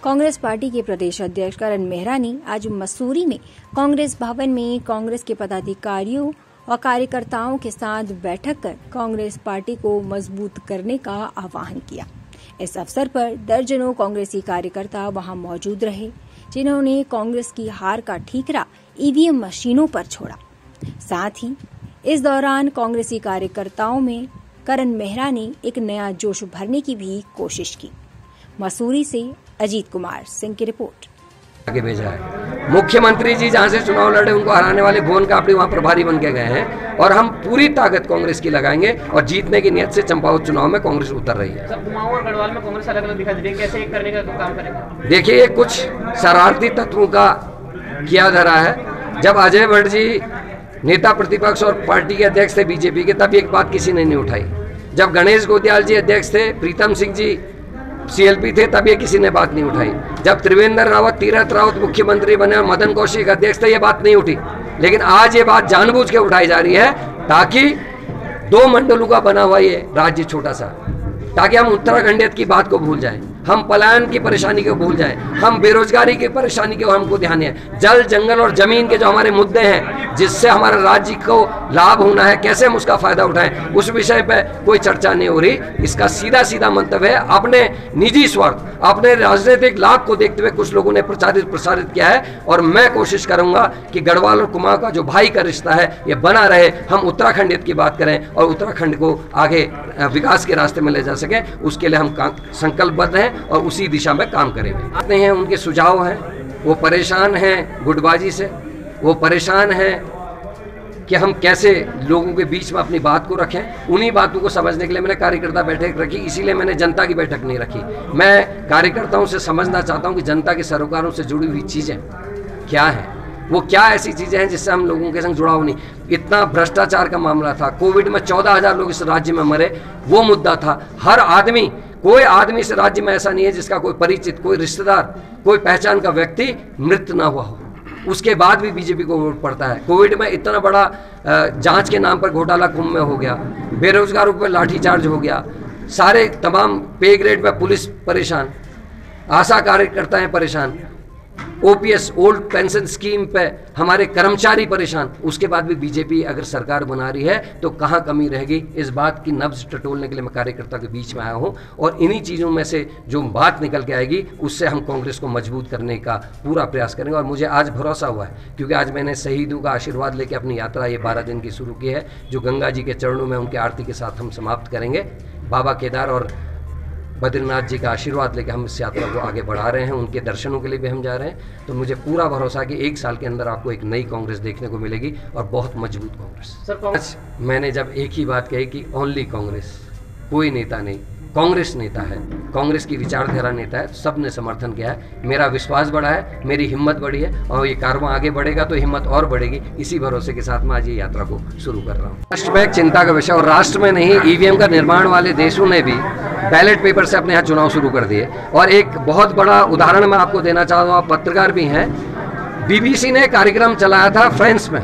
Congress party के प्रदेश अध्यक्ष करण मेहरा ने आज मसूरी में कांग्रेस भवन में कांग्रेस के पदाधिकारियों और कार्यकर्ताओं के साथ बैठक कर कांग्रेस पार्टी को मजबूत करने का आह्वान किया। इस अवसर पर दर्जनों कांग्रेसी कार्यकर्ता वहां मौजूद रहे, जिन्होंने कांग्रेस की हार का ठीकरा ईवीएम मशीनों पर छोड़ा। साथ ही इस दौरान कांग्रेसी कार्यकर्ताओं में करण मेहरा ने एक नया जोश भरने की भी कोशिश की। मसूरी से अजीत कुमार सिंह की रिपोर्ट। आगे भेजा है मुख्यमंत्री जी जहां से चुनाव लड़े उनको हराने वाले भुवन कापड़ी वहां प्रभारी बन के गए हैं और हम पूरी ताकत कांग्रेस की लगाएंगे और जीतने की नियत से चंपावत चुनाव में कांग्रेस उतर रही है। कुमाऊं और गढ़वाल में कांग्रेस अलग अलग दिखाई दे रही है, कैसे एक करने का काम करेंगे? देखिए, ये कुछ शरारती तत्वों का किया धरा है। जब अजय भट्ट जी नेता प्रतिपक्ष और पार्टी के अध्यक्ष थे बीजेपी के, तब एक बात किसी ने नहीं उठाई। जब गणेश गोत्याल जी अध्यक्ष थे, प्रीतम सिंह जी सीएलपी थे, तब ये किसी ने बात नहीं उठाई। जब त्रिवेंद्र रावत, तीरथ रावत मुख्यमंत्री बने और मदन कौशिक अध्यक्ष थे, ये बात नहीं उठी। लेकिन आज ये बात जानबूझ के उठाई जा रही है ताकि 2 मंडलों का बना हुआ ये राज्य छोटा सा, ताकि हम उत्तराखंडियत की बात को भूल जाएं, हम पलायन की परेशानी को भूल जाएं, हम बेरोजगारी की परेशानी को हमको ध्यान है, जल जंगल और जमीन के जो हमारे मुद्दे हैं जिससे हमारे राज्य को लाभ होना है, कैसे हम उसका फायदा उठाएं, उस विषय पे कोई चर्चा नहीं हो रही। इसका सीधा सीधा मंतव्य है अपने निजी स्वार्थ, अपने राजनीतिक लाभ को देखते हुए कुछ लोगों ने प्रसारित किया है। और मैं कोशिश करूंगा कि गढ़वाल और कुमाऊं का जो भाई का रिश्ता है ये बना रहे, हम उत्तराखंडियत की बात करें और उत्तराखंड को आगे विकास के रास्ते में ले जा सकें, उसके लिए हम संकल्पबद्ध हैं और उसी दिशा में काम करेंगे। आते हैं उनके सुझाव हैं, वो परेशान हैं गुटबाजी से, वो परेशान हैं कि हम कैसे लोगों के बीच में अपनी बात को रखें। उन्हीं बातों को समझने के लिए मैंने कार्यकर्ता बैठक रखी, इसीलिए मैंने जनता की बैठक नहीं रखी। मैं कार्यकर्ताओं से समझना चाहता हूं कि जनता के सरोकारों से जुड़ी हुई चीज़ें क्या हैं, वो क्या ऐसी चीज़ें हैं जिससे हम लोगों के संग जुड़ाव नहीं। इतना भ्रष्टाचार का मामला था, कोविड में 14,000 लोग इस राज्य में मरे, वो मुद्दा था। हर आदमी, कोई आदमी इस राज्य में ऐसा नहीं है जिसका कोई परिचित, कोई रिश्तेदार, कोई पहचान का व्यक्ति मृत ना हुआ हो। उसके बाद भी बीजेपी को वोट पड़ता है। कोविड में इतना बड़ा जांच के नाम पर घोटाला कुंभ में हो गया, बेरोजगारों पर लाठीचार्ज हो गया, सारे तमाम पे ग्रेड में पुलिस परेशान, आशा कार्यकर्ता हैं परेशान, ओपीएस ओल्ड पेंशन स्कीम पे हमारे कर्मचारी परेशान। उसके बाद भी बीजेपी अगर सरकार बना रही है तो कहाँ कमी रहेगी, इस बात की नब्ज टटोलने के लिए मैं कार्यकर्ता के बीच में आया हूँ। और इन्हीं चीज़ों में से जो बात निकल के आएगी उससे हम कांग्रेस को मजबूत करने का पूरा प्रयास करेंगे। और मुझे आज भरोसा हुआ है क्योंकि आज मैंने शहीदों का आशीर्वाद लेकर अपनी यात्रा ये 12 दिन की शुरू की है, जो गंगा जी के चरणों में उनकी आरती के साथ हम समाप्त करेंगे। बाबा केदार और बद्रीनाथ जी का आशीर्वाद लेकर हम इस यात्रा को आगे बढ़ा रहे हैं, उनके दर्शनों के लिए भी हम जा रहे हैं। तो मुझे पूरा भरोसा है कि 1 साल के अंदर आपको एक नई कांग्रेस देखने को मिलेगी और बहुत मजबूत कांग्रेस। मैंने जब एक ही बात कही कि ओनली कांग्रेस, कोई नेता नहीं, कांग्रेस नेता है, कांग्रेस की विचारधारा नेता है, सब ने समर्थन किया है। मेरा विश्वास बढ़ा है, मेरी हिम्मत बढ़ी है और ये कारवां आगे बढ़ेगा तो हिम्मत और बढ़ेगी। इसी भरोसे के साथ मैं आज ये यात्रा को शुरू कर रहा हूँ। राष्ट्र में एक चिंता का विषय, और राष्ट्र में नहीं, ईवीएम का निर्माण वाले देशों ने भी बैलेट पेपर से अपने यहाँ चुनाव शुरू कर दिए। और एक बहुत बड़ा उदाहरण मैं आपको देना चाहता हूँ, आप पत्रकार भी हैं, बीबीसी ने कार्यक्रम चलाया था फ्रांस में।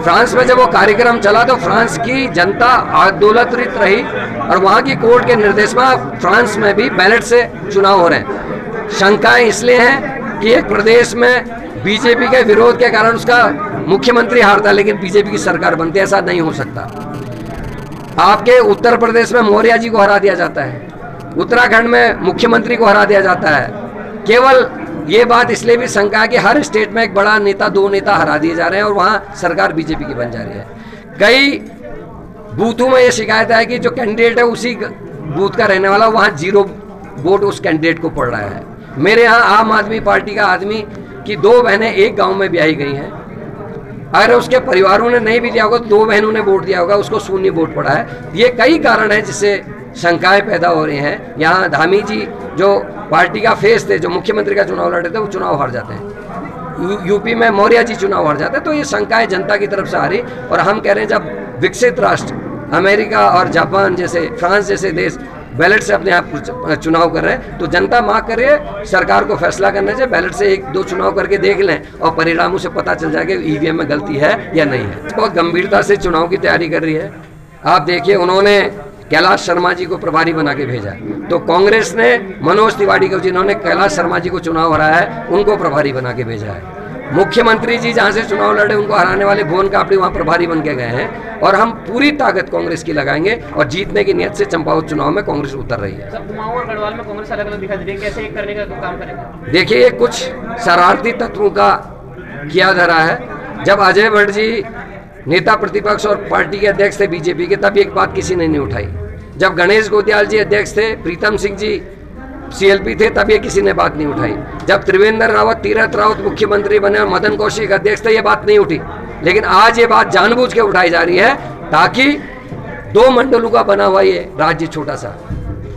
फ्रांस में जब वो कार्यक्रम चला तो फ्रांस की जनता आंदोलित रही और वहाँ की कोर्ट के निर्देश में फ्रांस में भी बैलेट से चुनाव हो रहे हैं। शंकाएं इसलिए हैं कि एक प्रदेश में बीजेपी के विरोध के कारण उसका मुख्यमंत्री हारता है लेकिन बीजेपी की सरकार बनती है, ऐसा नहीं हो सकता। आपके उत्तर प्रदेश में मौर्य जी को हरा दिया जाता है, उत्तराखंड में मुख्यमंत्री को हरा दिया जाता है। केवल ये बात इसलिए भी शंका है कि हर स्टेट में एक बड़ा नेता, 2 नेता हरा दिए जा रहे हैं और वहाँ सरकार बीजेपी की बन जा रही है। कई बूथों में ये शिकायत है कि जो कैंडिडेट है उसी बूथ का रहने वाला, वहाँ 0 वोट उस कैंडिडेट को पड़ रहा है। मेरे यहाँ आम आदमी पार्टी का आदमी की 2 बहनें एक गाँव में ब्याही गई हैं, अगर उसके परिवारों ने नहीं भी दिया होगा तो 2 बहनों ने वोट दिया होगा, उसको शून्य वोट पड़ा है। ये कई कारण है जिससे शंकाएं पैदा हो रही हैं। यहाँ धामी जी जो पार्टी का फेस थे, जो मुख्यमंत्री का चुनाव लड़े थे, वो चुनाव हार जाते हैं। यूपी में मौर्य जी चुनाव हार जाते हैं। तो ये शंकाएं जनता की तरफ से आ रही, और हम कह रहे हैं जब विकसित राष्ट्र अमेरिका और जापान जैसे, फ्रांस जैसे देश बैलेट से अपने आप चुनाव कर रहे हैं तो जनता मांग कर रही है सरकार को फैसला करना चाहिए। बैलेट से 1-2 चुनाव करके देख लें और परिणामों से पता चल जाएगा ईवीएम में गलती है या नहीं है। बहुत गंभीरता से चुनाव की तैयारी कर रही है। आप देखिए, उन्होंने कैलाश शर्मा जी को प्रभारी बना के भेजा है। तो कांग्रेस ने मनोज तिवारी को, जिन्होंने कैलाश शर्मा जी को चुनाव हराया है, उनको प्रभारी बना के भेजा है। मुख्यमंत्री जी जहां से चुनाव लड़े उनको हराने वाले भुवन कापड़ी वहां प्रभारी बन के गए हैं। और हम पूरी ताकत कांग्रेस की लगाएंगे और जीतने की नियत से चंपावत चुनाव में कांग्रेस उतर रही है। कुमाऊं और गढ़वाल में कांग्रेस अलग अलग दिखाई दे रही है, कैसे एक करने का काम करेंगे? देखिए, कुछ शरारती तत्वों का किया धरा है। जब अजय भट्ट जी नेता प्रतिपक्ष और पार्टी के अध्यक्ष थे बीजेपी के, तब एक बात किसी ने नहीं उठाई। जब गणेश गोत्याल जी अध्यक्ष थे, प्रीतम सिंह जी सीएलपी थे, तब ये किसी ने बात नहीं उठाई। जब त्रिवेंद्र रावत, तीरथ रावत मुख्यमंत्री बने और मदन कौशिक अध्यक्ष थे, ये बात नहीं उठी। लेकिन आज ये बात जानबूझ के उठाई जा रही है ताकि 2 मंडलों का बना हुआ ये राज्य छोटा सा,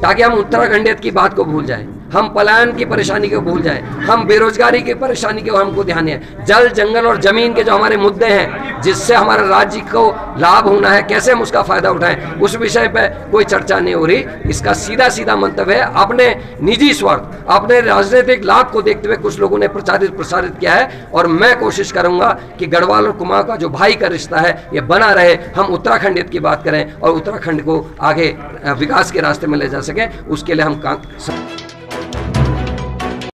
ताकि हम उत्तराखंडियत की बात को भूल जाएं, हम पलायन की परेशानी को भूल जाएं, हम बेरोजगारी की परेशानी को हमको ध्यान है, जल जंगल और जमीन के जो हमारे मुद्दे हैं जिससे हमारे राज्य को लाभ होना है, कैसे हम उसका फायदा उठाएं, उस विषय पे कोई चर्चा नहीं हो रही। इसका सीधा सीधा मंतव्य है अपने निजी स्वार्थ, अपने राजनीतिक लाभ को देखते हुए कुछ लोगों ने प्रसारित किया है। और मैं कोशिश करूंगा कि गढ़वाल और कुमाऊं का जो भाई का रिश्ता है ये बना रहे, हम उत्तराखंडियत की बात करें और उत्तराखंड को आगे विकास के रास्ते में ले जा सकें, उसके लिए हम